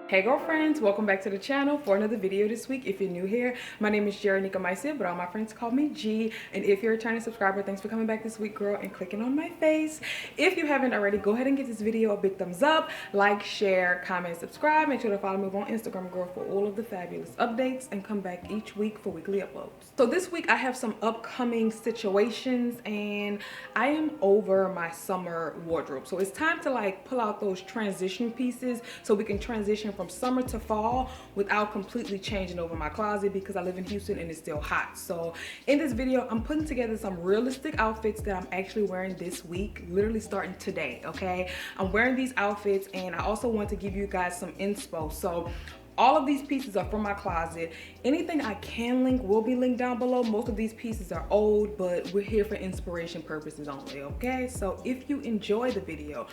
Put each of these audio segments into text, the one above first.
Hey girlfriends, welcome back to the channel for another video this week. If you're new here, my name is Jerenika Maisia, but all my friends call me G. And if you're a returning subscriber, thanks for coming back this week, girl, and clicking on my face. If you haven't already, go ahead and give this video a big thumbs up, like, share, comment, subscribe. Make sure to follow me on Instagram, girl, for all of the fabulous updates, and come back each week for weekly uploads. So this week I have some upcoming situations, and I am over my summer wardrobe. So it's time to like pull out those transition pieces so we can transition from summer to fall without completely changing over my closet, because I live in Houston and it's still hot. So in this video, I'm putting together some realistic outfits that I'm actually wearing this week, literally starting today, okay? I'm wearing these outfits, and I also want to give you guys some inspo. So all of these pieces are from my closet. Anything I can link will be linked down below. Most of these pieces are old, but we're here for inspiration purposes only, okay? So if you enjoy the video,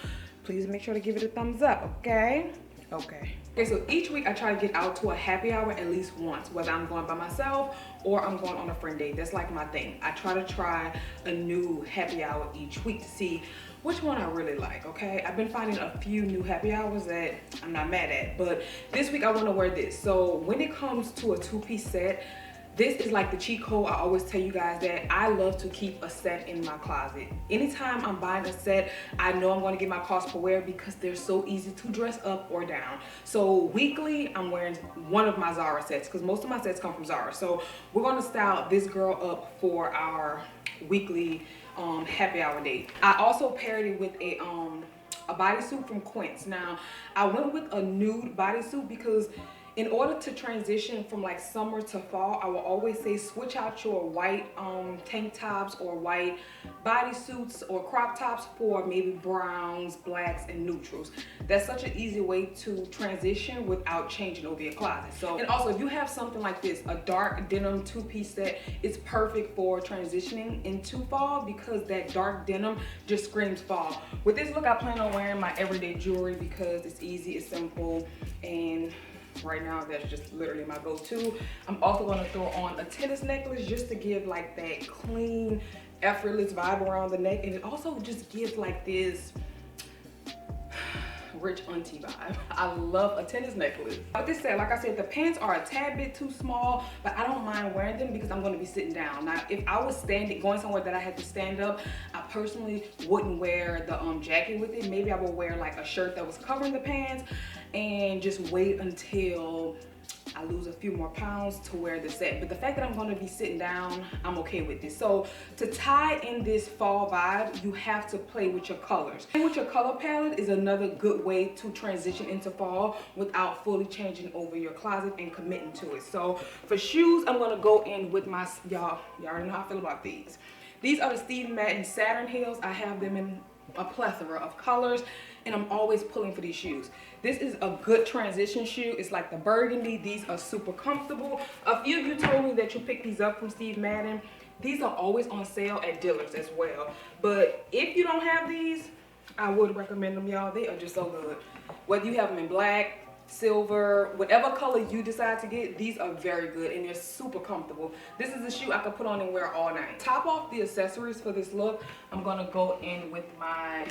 please make sure to give it a thumbs up, okay? Okay, so each week I try to get out to a happy hour at least once, whether I'm going by myself or I'm going on a friend date. That's like my thing. I try a new happy hour each week to see which one I really like, okay? I've been finding a few new happy hours that I'm not mad at, but this week I want to wear this. So when it comes to a two-piece set, this is like the cheat code. I always tell you guys that I love to keep a set in my closet. Anytime I'm buying a set, I know I'm going to get my cost per wear because they're so easy to dress up or down. So weekly, I'm wearing one of my Zara sets because most of my sets come from Zara. So we're going to style this girl up for our weekly happy hour date. I also paired it with a bodysuit from Quince. Now, I went with a nude bodysuit because in order to transition from like summer to fall, I will always say switch out your white tank tops or white bodysuits or crop tops for maybe browns, blacks, and neutrals. That's such an easy way to transition without changing over your closet. So, and also if you have something like this, a dark denim two-piece set, it's perfect for transitioning into fall because that dark denim just screams fall. With this look, I plan on wearing my everyday jewelry because it's easy, it's simple, and right now that's just literally my go-to. I'm also going to throw on a tennis necklace just to give like that clean, effortless vibe around the neck, and it also just gives like this rich auntie vibe. I love a tennis necklace. But this said, like I said, the pants are a tad bit too small, but I don't mind wearing them because I'm going to be sitting down. Now, if I was going somewhere that I had to stand up, I personally wouldn't wear the jacket with it. Maybe I would wear like a shirt that was covering the pants and just wait until I lose a few more pounds to wear the set. But the fact that I'm going to be sitting down, I'm okay with this. So to tie in this fall vibe, you have to play with your colors. Playing with your color palette is another good way to transition into fall without fully changing over your closet and committing to it. So for shoes, I'm going to go in with my, y'all already know how I feel about these. These are the Steve Madden Saturn heels. I have them in a plethora of colors, and I'm always pulling for these shoes. This is a good transition shoe. It's like the burgundy. These are super comfortable. A few of you told me that you picked these up from Steve Madden. These are always on sale at Dillard's as well. But if you don't have these, I would recommend them, y'all. They are just so good. Whether you have them in black, silver, whatever color you decide to get, these are very good and they're super comfortable. This is a shoe I could put on and wear all night. Top off the accessories for this look, I'm gonna go in with my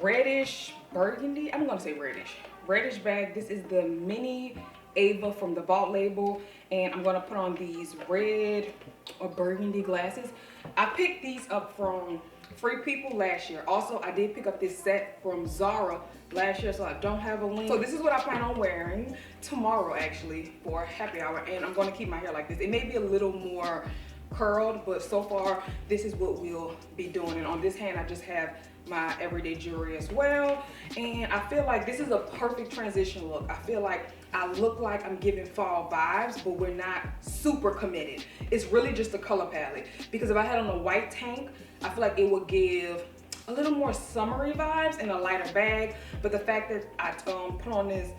reddish burgundy, I'm gonna say reddish bag. This is the mini Ava from the Vault label, and I'm gonna put on these red or burgundy glasses. I picked these up from Free People last year. Also, I did pick up this set from Zara last year, so I don't have a link. So this is what I plan on wearing tomorrow actually for happy hour, and I'm going to keep my hair like this. It may be a little more curled, but so far this is what we'll be doing. And on this hand I just have my everyday jewelry as well, and I feel like this is a perfect transition look. I feel like I look like I'm giving fall vibes, but we're not super committed. It's really just the color palette, because if I had on a white tank, I feel like it would give a little more summery vibes in a lighter bag. But the fact that I put on this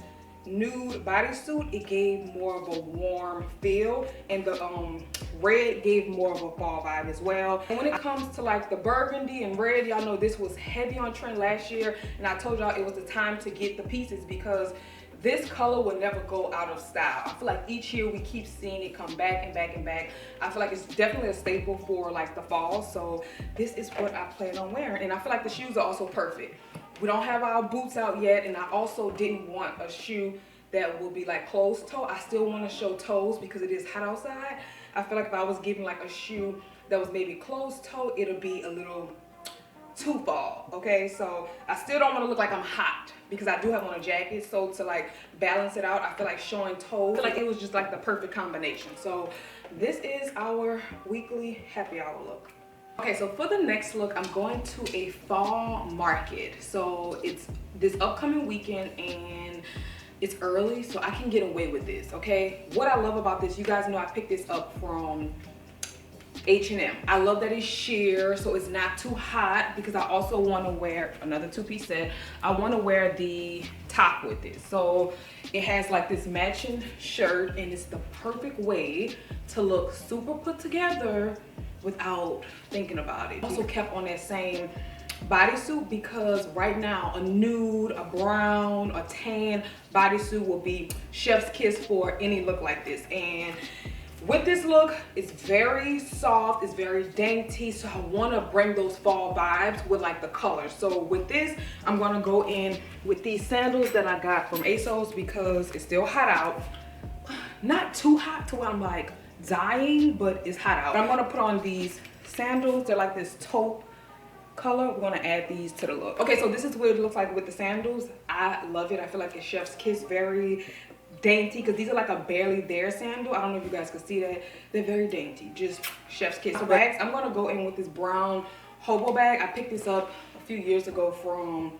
nude bodysuit, it gave more of a warm feel, and the red gave more of a fall vibe as well. And when it comes to like the burgundy and red, y'all know this was heavy on trend last year, and I told y'all it was the time to get the pieces because this color will never go out of style. I feel like each year we keep seeing it come back and back and back. I feel like it's definitely a staple for like the fall, so this is what I plan on wearing. And I feel like the shoes are also perfect. We don't have our boots out yet, and I also didn't want a shoe that will be like closed toe. I still want to show toes because it is hot outside. I feel like if I was giving like a shoe that was maybe closed toe, it'll be a little too fall, okay? So I still don't want to look like I'm hot because I do have on a jacket. So to like balance it out, I feel like showing toes, I feel like it was just like the perfect combination. So this is our weekly happy hour look. Okay, so for the next look, I'm going to a fall market. So it's this upcoming weekend and it's early, so I can get away with this, okay? What I love about this, you guys know I picked this up from H&M. I love that it's sheer, so it's not too hot because I also want to wear another two-piece set. I want to wear the top with it. So it has like this matching shirt and it's the perfect way to look super put together without thinking about it. Also kept on that same bodysuit because right now a nude, a brown, a tan bodysuit will be chef's kiss for any look like this. And with this look, it's very soft, it's very dainty, so I want to bring those fall vibes with like the colors. So with this, I'm going to go in with these sandals that I got from ASOS because it's still hot out. Not too hot to where I'm like dying, but it's hot out. I'm going to put on these sandals. They're like this taupe color. We're going to add these to the look. Okay, so this is what it looks like with the sandals. I love it. I feel like it's chef's kiss, very dainty because these are like a barely there sandal. I don't know if you guys can see that. They're very dainty, just chef's kiss. So bags, I'm going to go in with this brown hobo bag. I picked this up a few years ago from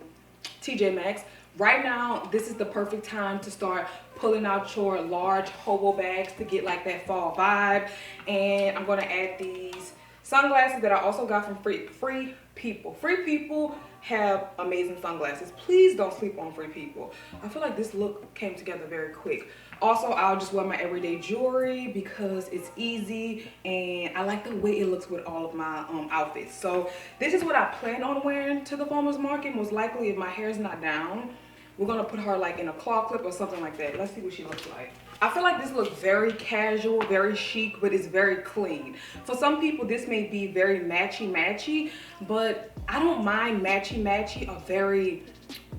TJ Maxx. Right now, this is the perfect time to start pulling out your large hobo bags to get like that fall vibe. And I'm going to add these sunglasses that I also got from Free People. Free People have amazing sunglasses. Please don't sleep on Free People. I feel like this look came together very quick. Also, I'll just wear my everyday jewelry because it's easy and I like the way it looks with all of my outfits. So this is what I plan on wearing to the farmer's market. Most likely, if my hair is not down, we're gonna put her like in a claw clip or something like that. Let's see what she looks like. I feel like this looks very casual, very chic, but it's very clean. For some people, this may be very matchy-matchy, but I don't mind matchy-matchy or very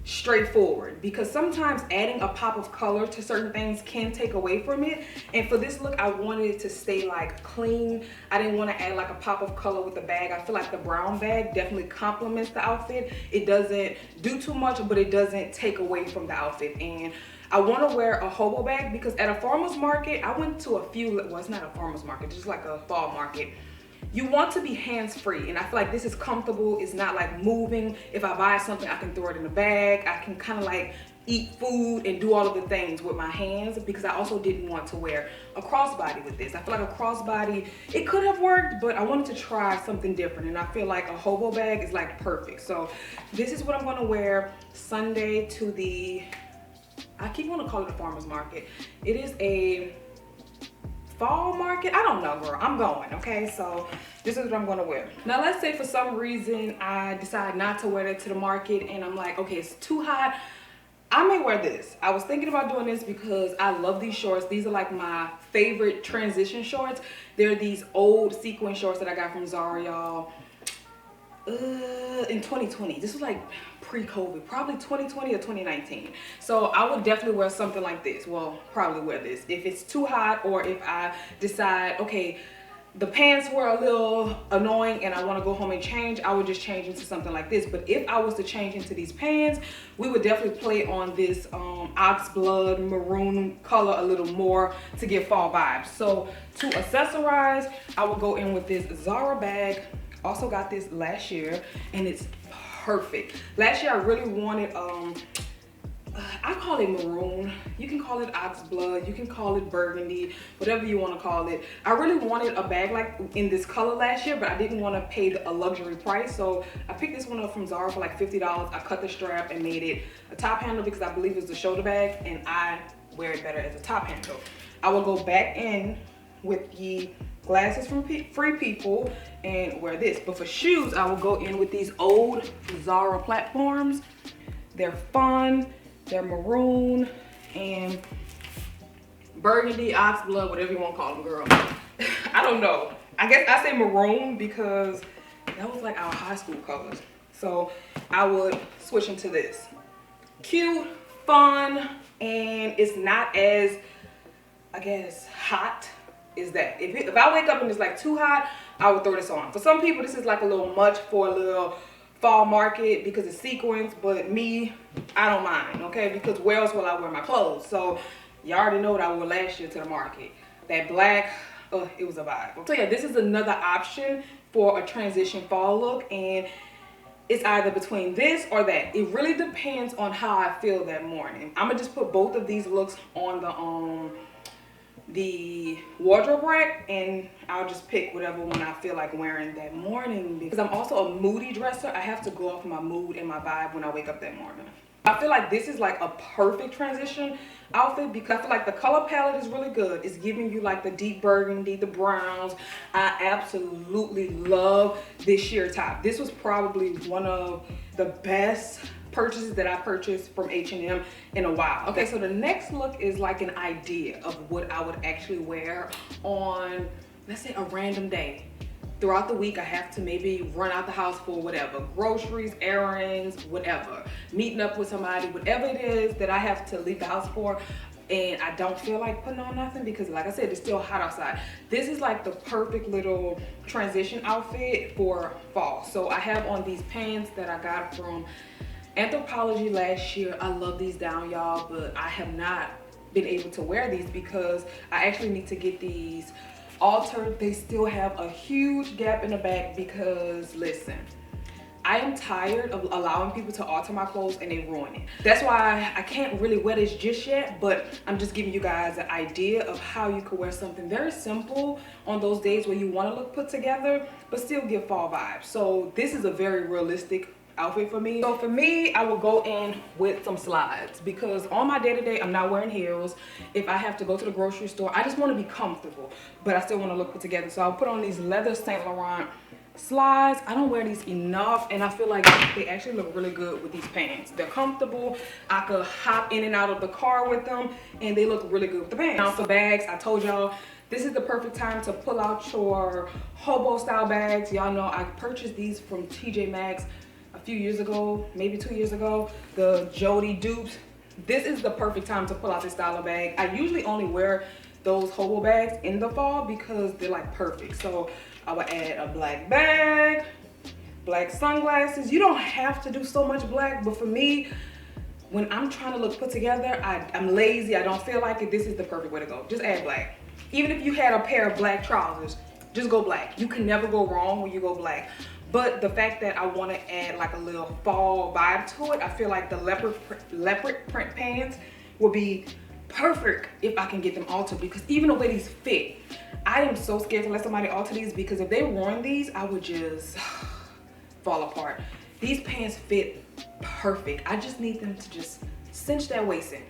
straightforward because sometimes adding a pop of color to certain things can take away from it. And for this look, I wanted it to stay like clean. I didn't want to add like a pop of color with the bag. I feel like the brown bag definitely complements the outfit. It doesn't do too much, but it doesn't take away from the outfit. And I want to wear a hobo bag because at a farmer's market, I went to a few, well, it's not a farmer's market, just like a fall market. You want to be hands-free, and I feel like this is comfortable. It's not like moving. If I buy something, I can throw it in the bag. I can kind of like eat food and do all of the things with my hands because I also didn't want to wear a crossbody with this. I feel like a crossbody, it could have worked, but I wanted to try something different, and I feel like a hobo bag is like perfect. So this is what I'm going to wear Sunday to the, I keep wanting to call it a farmer's market. It is a fall market. I don't know, girl. I'm going, okay? So this is what I'm gonna wear. Now let's say for some reason I decide not to wear it to the market and I'm like, okay, it's too hot. I may wear this. I was thinking about doing this because I love these shorts. These are like my favorite transition shorts. They're these old sequin shorts that I got from Zara, y'all. In 2020. This was like pre-COVID, probably 2020 or 2019. So I would definitely wear something like this. Well, probably wear this if it's too hot, or if I decide, okay, the pants were a little annoying and I want to go home and change, I would just change into something like this. But if I was to change into these pants, we would definitely play on this oxblood maroon color a little more to get fall vibes. So to accessorize, I would go in with this Zara bag. Also got this last year and it's perfect. Last year I really wanted I call it maroon, you can call it oxblood, you can call it burgundy, whatever you want to call it. I really wanted a bag like in this color last year, but I didn't want to pay a luxury price, so I picked this one up from Zara for like $50. I cut the strap and made it a top handle because I believe it's a shoulder bag and I wear it better as a top handle. I will go back in with the glasses from Free People and wear this. But for shoes, I will go in with these old Zara platforms. They're fun, they're maroon and burgundy, oxblood, whatever you want to call them, girl. I don't know. I guess I say maroon because that was like our high school colors. So I would switch into this. Cute, fun, and it's not as, I guess, hot as that. If I wake up and it's like too hot, I would throw this on. For some people, this is like a little much for a little fall market because it's sequins, but me, I don't mind, okay? Because where else will I wear my clothes? So you already know what I wore last year to the market. That black, it was a vibe. So yeah, this is another option for a transition fall look, and it's either between this or that. It really depends on how I feel that morning. I'm gonna just put both of these looks on the wardrobe rack, and I'll just pick whatever one I feel like wearing that morning, because I'm also a moody dresser. I have to go off my mood and my vibe when I wake up that morning. I feel like this is like a perfect transition outfit because I feel like the color palette is really good. It's giving you like the deep burgundy, the browns. I absolutely love this sheer top. This was probably one of the best purchases that I purchased from H&M in a while. Okay, so the next look is like an idea of what I would actually wear on, let's say, a random day. Throughout the week, I have to maybe run out the house for whatever, groceries, errands, whatever, meeting up with somebody, whatever it is that I have to leave the house for, and I don't feel like putting on nothing because, like I said, it's still hot outside. This is like the perfect little transition outfit for fall. So I have on these pants that I got from Anthropologie last year. I love these down, y'all, but I have not been able to wear these because I actually need to get these altered. They still have a huge gap in the back because, listen, I am tired of allowing people to alter my clothes and they ruin it. That's why I can't really wear this just yet, but I'm just giving you guys an idea of how you could wear something very simple on those days where you want to look put together but still give fall vibes. So this is a very realistic outfit for me. So for me, I will go in with some slides because on my day-to-day, I'm not wearing heels. If I have to go to the grocery store, I just want to be comfortable, but I still want to look put together. So I'll put on these leather Saint Laurent slides. I don't wear these enough, and I feel like they actually look really good with these pants. They're comfortable. I could hop in and out of the car with them, and they look really good with the pants. Now for bags, I told y'all, this is the perfect time to pull out your hobo style bags. Y'all know I purchased these from TJ Maxx a few years ago, maybe 2 years ago, the Jody dupes. This is the perfect time to pull out this style of bag. I usually only wear those hobo bags in the fall because they're like perfect. So I would add a black bag, black sunglasses. You don't have to do so much black, but for me, when I'm trying to look put together, I'm lazy, I don't feel like it, this is the perfect way to go. Just add black. Even if you had a pair of black trousers, just go black. You can never go wrong when you go black. But the fact that I want to add like a little fall vibe to it, I feel like the leopard print pants will be perfect if I can get them altered, because even the way these fit, I am so scared to let somebody alter these because if they ruin these, I would just fall apart. These pants fit perfect. I just need them to just cinch that waist in.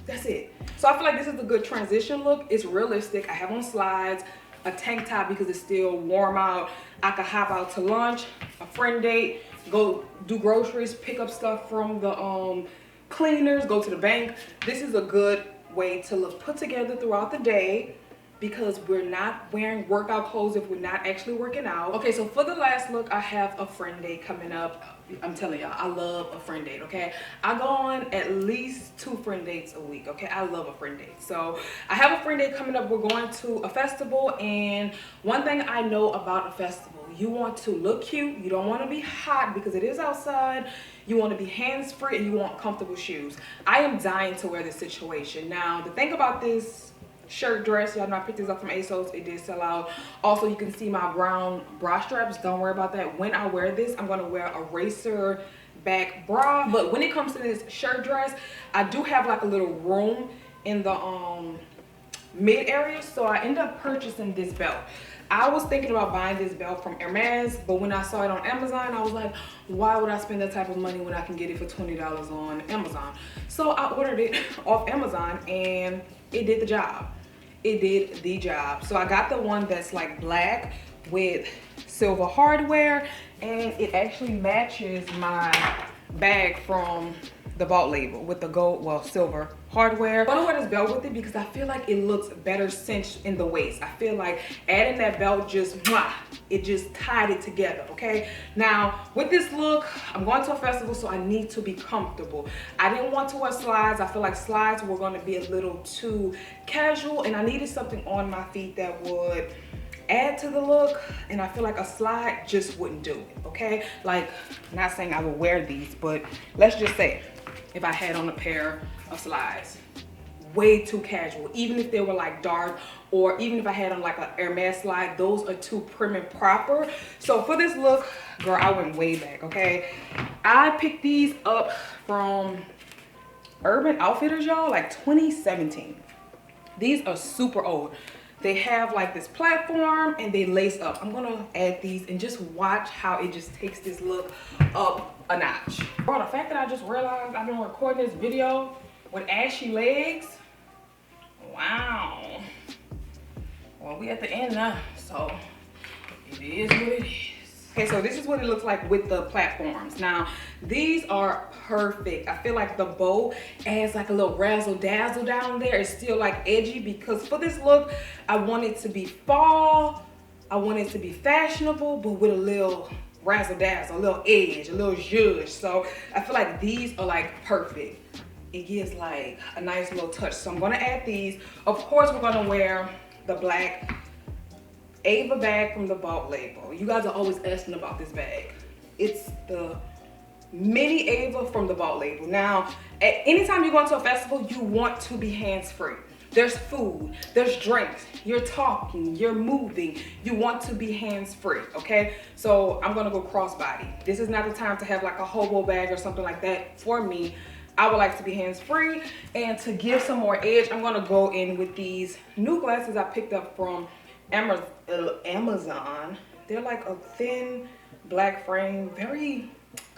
That's it. So I feel like this is a good transition look. It's realistic. I have on slides, a tank top because it's still warm out. I could hop out to lunch, a friend date, go do groceries, pick up stuff from the cleaners, go to the bank. This is a good way to look put together throughout the day because we're not wearing workout clothes if we're not actually working out. Okay, so for the last look, I have a friend date coming up. I'm telling y'all, I love a friend date, okay? I go on at least 2 friend dates a week, okay? I love a friend date. So I have a friend date coming up. We're going to a festival, and one thing I know about a festival, you want to look cute. You don't want to be hot because it is outside. You want to be hands-free, and you want comfortable shoes. I am dying to wear this situation. Now, the thing about this shirt dress, y'all know I picked this up from ASOS. It did sell out. Also, you can see my brown bra straps. Don't worry about that. When I wear this, I'm going to wear a racer back bra. But when it comes to this shirt dress, I do have like a little room in the mid area, so I end up purchasing this belt. I was thinking about buying this belt from errands, but when I saw it on Amazon, I was like, why would I spend that type of money when I can get it for $20 on Amazon? So I ordered it off Amazon, and it did the job. It did the job. So I got the one that's like black with silver hardware, and it actually matches my bag from the vault label with the gold, well, silver hardware. I'm gonna wear this belt with it because I feel like it looks better cinched in the waist. I feel like adding that belt just, it just tied it together, okay? Now, with this look, I'm going to a festival, so I need to be comfortable. I didn't want to wear slides. I feel like slides were gonna be a little too casual, and I needed something on my feet that would add to the look, and I feel like a slide just wouldn't do it, okay? Like, not saying I would wear these, but let's just say if I had on a pair of slides, way too casual, even if they were like dark, or even if I had on like an Hermes slide, those are too prim and proper. So for this look, girl, I went way back, okay? I picked these up from Urban Outfitters, y'all, like 2017. These are super old. They have like this platform and they lace up. I'm gonna add these and just watch how it just takes this look up a notch. Bro, the fact that I just realized I've been recording this video with ashy legs, wow. Well, we at the end now, so it is what it is. Okay, so this is what it looks like with the platforms. Now, these are perfect. I feel like the bow adds like a little razzle dazzle down there. It's still like edgy because for this look, I want it to be fall. I want it to be fashionable, but with a little razzle dazzle, a little edge, a little zhuzh. So I feel like these are like perfect. It gives like a nice little touch. So I'm gonna add these. Of course, we're gonna wear the black Ava bag from the Vault label. You guys are always asking about this bag. It's the mini Ava from the Vault label. Now, anytime you go into a festival, you want to be hands-free. There's food, there's drinks, you're talking, you're moving. You want to be hands-free, okay? So I'm gonna go crossbody. This is not the time to have like a hobo bag or something like that. For me, I would like to be hands-free. And to give some more edge, I'm gonna go in with these new glasses I picked up from Amazon. They're like a thin black frame, very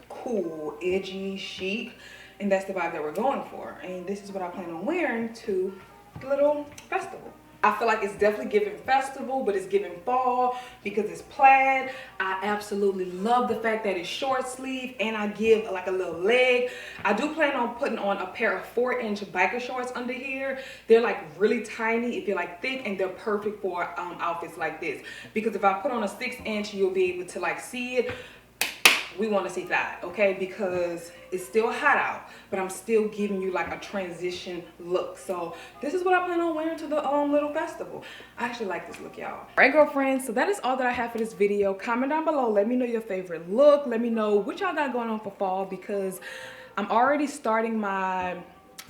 cool, edgy, chic, and that's the vibe that we're going for. And this is what I plan on wearing to the little festival. I feel like it's definitely giving festival, but it's giving fall because it's plaid. I absolutely love the fact that it's short sleeve and I give like a little leg. I do plan on putting on a pair of 4-inch biker shorts under here. They're like really tiny if you're like thick, and they're perfect for outfits like this. Because if I put on a 6-inch, you'll be able to like see it. We want to see that, okay? Because it's still hot out, but I'm still giving you like a transition look. So this is what I plan on wearing to the little festival. I actually like this look, y'all. All right, girlfriends, so that is all that I have for this video. Comment down below, let me know your favorite look. Let me know what y'all got going on for fall, because I'm already starting my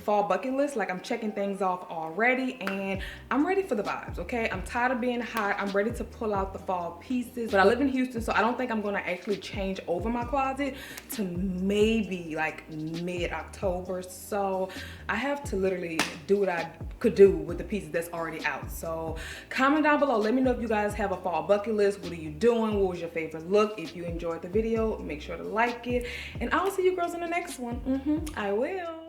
fall bucket list. Like, I'm checking things off already, and I'm ready for the vibes, okay? I'm tired of being hot. I'm ready to pull out the fall pieces. But I live in Houston, so I don't think I'm gonna actually change over my closet to maybe like mid-October. So I have to literally do what I could do with the pieces that's already out. So comment down below, let me know if you guys have a fall bucket list. What are you doing? What was your favorite look? If you enjoyed the video, make sure to like it, and I'll see you girls in the next one. I will.